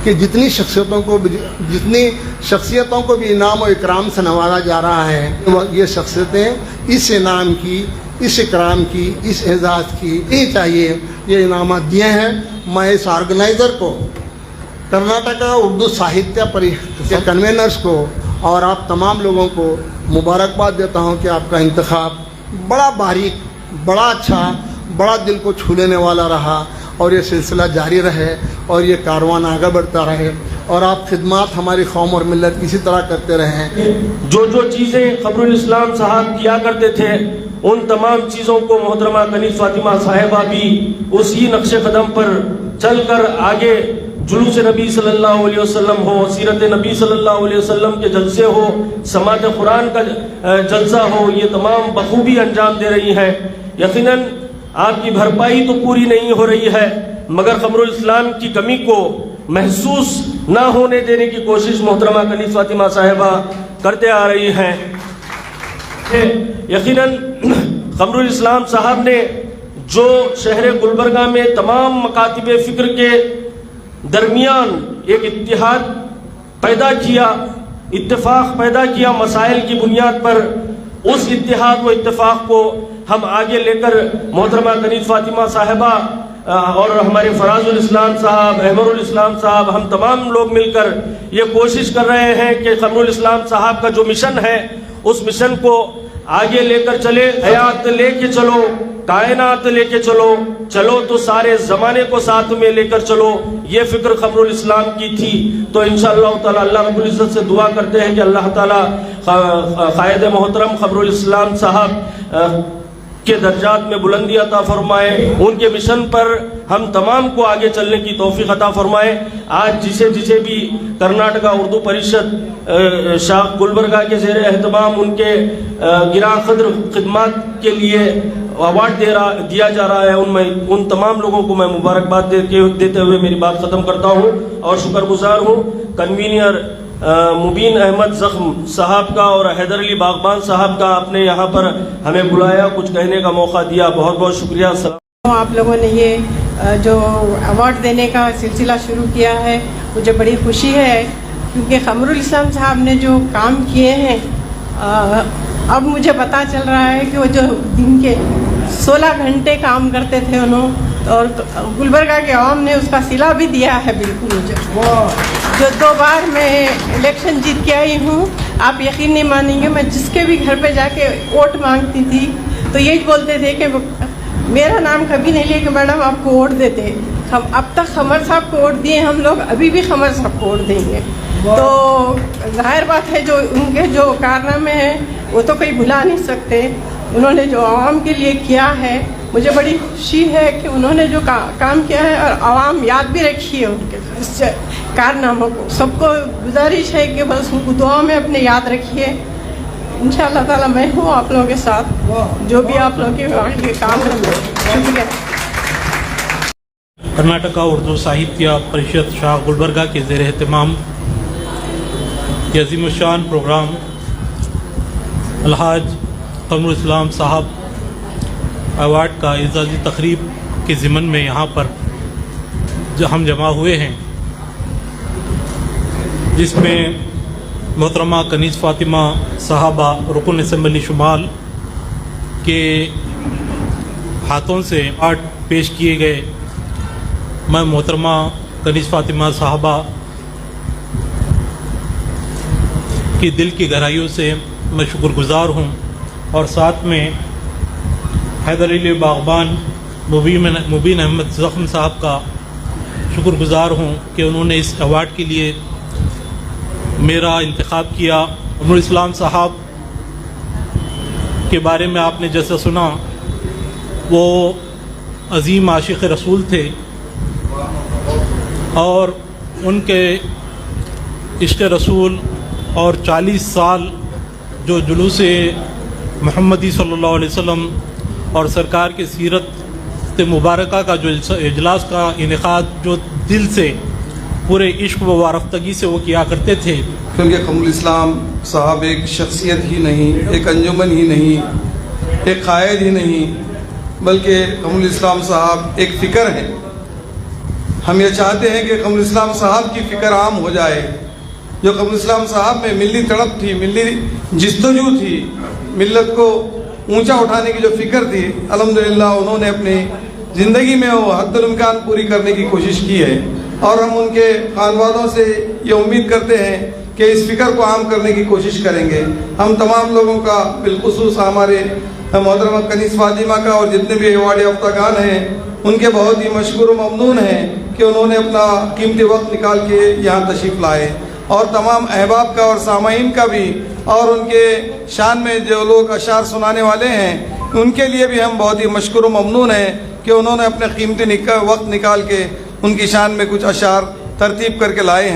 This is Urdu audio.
کہ جتنی شخصیتوں کو بھی انعام و اکرام سے نوازا جا رہا ہے، یہ شخصیتیں اس انعام کی، اس اکرام کی، اس اعزاز کی نہیں چاہیے، یہ انعامات دیے ہیں۔ میں اس آرگنائزر کو، کرناٹکا اردو ساہتیہ پریشد کے کنوینرز کو اور آپ تمام لوگوں کو مبارکباد دیتا ہوں کہ آپ کا انتخاب بڑا باریک، بڑا اچھا، بڑا دل کو چھو لینے والا رہا، اور یہ سلسلہ جاری رہے اور یہ کاروان آگے بڑھتا رہے، اور آپ خدمات ہماری قوم اور ملت کی اسی طرح کرتے رہیں۔ جو چیزیں قمر الاسلام صاحب کیا کرتے تھے، ان تمام چیزوں کو محترمہ کنیز فاطمہ صاحبہ بھی اسی نقش قدم پر چل کر آگے، جلوس نبی صلی اللہ علیہ وسلم ہو، سیرت نبی صلی اللہ علیہ وسلم کے جلسے ہو، سماعت قرآن کا جلسہ ہو، یہ تمام بخوبی انجام دے رہی ہیں۔ یقیناً آپ کی بھرپائی تو پوری نہیں ہو رہی ہے، مگر قمر الاسلام کی کمی کو محسوس نہ ہونے دینے کی کوشش محترمہ کنیز فاطمہ صاحبہ کرتے آ رہی ہیں۔ یقیناً قمر الاسلام صاحب نے جو شہر گلبرگہ میں تمام مکاتب فکر کے درمیان ایک اتحاد پیدا کیا، اتفاق پیدا کیا مسائل کی بنیاد پر، اس اتحاد و اتفاق کو ہم آگے لے کر محترمہ کنیز فاطمہ صاحبہ اور ہمارے فراز الاسلام صاحب، احمر الاسلام صاحب، ہم تمام لوگ مل کر یہ کوشش کر رہے ہیں کہ قمر الاسلام صاحب کا جو مشن ہے، اس مشن کو آگے لے کر چلے۔ حیات لے کے چلو، کائنات لے کے چلو، چلو تو سارے زمانے کو ساتھ میں لے کر چلو، یہ فکر قمر الاسلام کی تھی۔ تو انشاءاللہ تعالی اللہ رب العزت سے دعا کرتے ہیں کہ اللہ تعالی قائد محترم قمر الاسلام صاحب کے درجات میں بلندی عطا فرمائے، ان کے مشن پر ہم تمام کو آگے چلنے کی توفیق عطا فرمائے۔ آج جسے بھی کرناٹکا اردو پریشد شاخ گلبرگہ کے زیر اہتمام ان کے گراں قدر خدمات کے لیے ایوارڈ دیا جا رہا ہے، ان تمام لوگوں کو میں مبارکباد دیتے ہوئے میری بات ختم کرتا ہوں، اور شکر گزار ہوں کنوینر مبین احمد زخم صاحب کا اور حیدر علی باغبان صاحب کا، آپ نے یہاں پر ہمیں بلایا، کچھ کہنے کا موقع دیا، بہت بہت شکریہ۔ آپ لوگوں نے یہ جو ایوارڈ دینے کا سلسلہ شروع کیا ہے، مجھے بڑی خوشی ہے، کیونکہ قمر الاسلام صاحب نے جو کام کیے ہیں، اب مجھے پتہ چل رہا ہے کہ وہ جو دن کے 16 گھنٹے کام کرتے تھے انہوں، اور گلبرگہ کے عوام نے اس کا صلہ بھی دیا ہے بالکل مجھے، جو 2 بار میں الیکشن جیت کے آئی ہوں۔ آپ یقین نہیں مانیں گے، میں جس کے بھی گھر پہ جا کے ووٹ مانگتی تھی تو یہی بولتے تھے کہ میرا نام کبھی نہیں لے کہ میڈم آپ کو ووٹ دیتے، ہم اب تک قمر صاحب کو ووٹ دیے، ہم لوگ ابھی بھی قمر صاحب کو ووٹ دیں گے۔ تو ظاہر بات ہے جو ان کے جو کارنامے ہیں وہ تو کوئی بھلا نہیں سکتے، انہوں نے جو عوام کے لیے کیا ہے، مجھے بڑی خوشی ہے کہ انہوں نے جو کام کیا ہے اور عوام یاد بھی رکھی ہے ان کے اس کارناموں کو۔ سب کو گزارش ہے کہ بس ان کو دعا میں اپنے یاد رکھیے، انشاءاللہ تعالی میں ہوں آپ لوگوں کے ساتھ، جو بھی آپ لوگوں کے کام کریں۔ شکریہ۔ کرناٹکا اردو ساہتیہ پریشد شاخ گلبرگہ کے زیر اہتمام یہ عظیم الشان پروگرام الحاج قمر الاسلام صاحب ایوارڈ کا اعزازی تقریب کے ضمن میں یہاں پر ہم جمع ہوئے ہیں، جس میں محترمہ کنیز فاطمہ صاحبہ رکن اسمبلی شمال کے ہاتھوں سے ایوارڈ پیش کیے گئے۔ میں محترمہ کنیز فاطمہ صاحبہ کی دل کی گہرائیوں سے میں شکر گزار ہوں، اور ساتھ میں حیدر علی باغبان مبین احمد زخم صاحب کا شکر گزار ہوں کہ انہوں نے اس ایوارڈ کے لیے میرا انتخاب کیا۔ قمر الاسلام صاحب کے بارے میں آپ نے جیسا سنا، وہ عظیم عاشق رسول تھے، اور ان کے عشق رسول اور 40 سال جو جلوس محمدی صلی اللہ علیہ وسلم اور سرکار کے سیرت مبارکہ کا جو اجلاس کا انعقاد جو دل سے پورے عشق و وارفتگی سے وہ کیا کرتے تھے، کیونکہ قمر الاسلام صاحب ایک شخصیت ہی نہیں، ایک انجمن ہی نہیں، ایک قائد ہی نہیں، بلکہ قمر الاسلام صاحب ایک فکر ہے۔ ہم یہ چاہتے ہیں کہ قمر اسلام صاحب کی فکر عام ہو جائے. جو قمر اسلام صاحب میں ملی تڑپ تھی، ملی جستجو تھی، ملت کو اونچا اٹھانے کی جو فکر تھی، الحمدللہ انہوں نے اپنی زندگی میں وہ حد الامکان پوری کرنے کی کوشش کی ہے. اور ہم ان کے خانوادوں سے یہ امید کرتے ہیں کہ اس فکر کو عام کرنے کی کوشش کریں گے. ہم تمام لوگوں کا، بالخصوص ہمارے محترمہ کنیز فاطمہ کا اور جتنے بھی ایوارڈ یافتگان ہیں، ان کے بہت ہی مشکور و ممنون ہیں کہ انہوں نے اپنا قیمتی وقت نکال کے یہاں تشریف لائے. اور تمام احباب کا اور سامعین کا بھی، اور ان کے شان میں جو لوگ اشعار سنانے والے ہیں، ان کے لیے بھی ہم بہت ہی مشکور و ممنون ہیں کہ انہوں نے اپنے قیمتی وقت نکال کے ان کی شان میں کچھ اشعار ترتیب کر کے لائے ہیں.